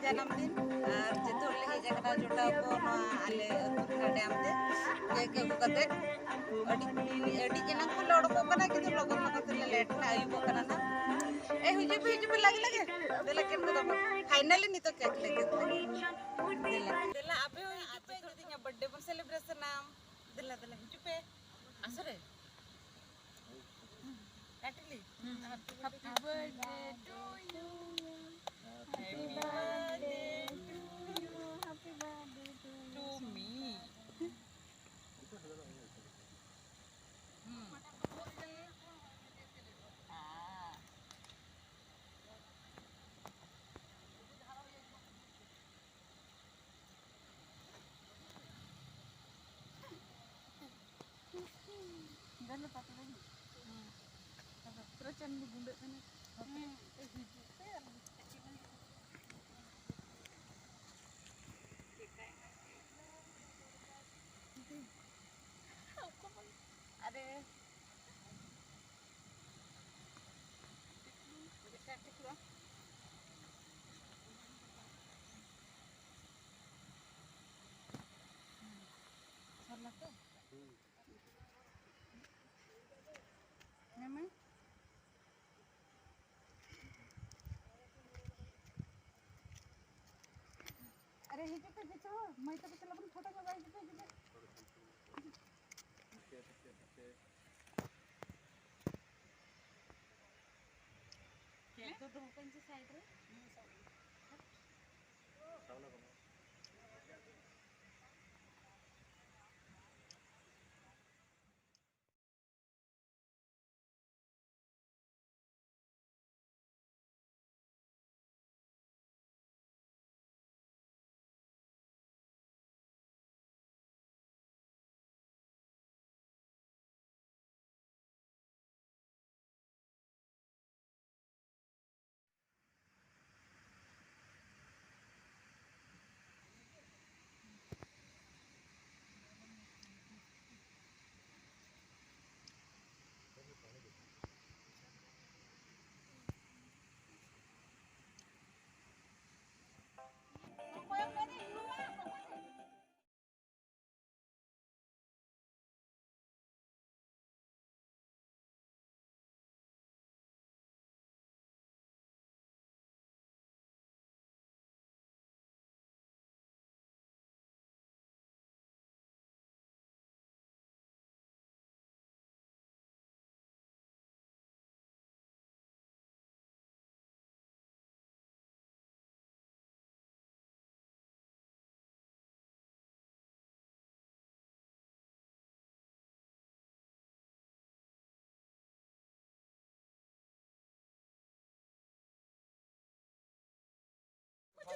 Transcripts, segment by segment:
जन्मदिन और जितो ले हेजना जोटा को आले तुरखा डैम ते केक अगु कते अडी जना को लोड को कना कि तो लगन लगन ले लेट ना आयु को कना ना ए हुजे भी लागे लागे देला केन को दम फाइनली नी तो केक लेके देला देला अबे हुजे पे जदी बर्थडे पर सेलिब्रेशन नाम देला देला हुजे पे असरे काटली happy birthday to you happy birthday to you happy birthday to me dan lepas tu lagi terus macam bumbuk sana ada salah tu memang अरे हिजे पे बिचाओ मैं तो चला अपन फोटो लगा हिजे हिजे के तो दो पंच साइड रे सावना को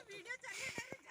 वीडियो चलिए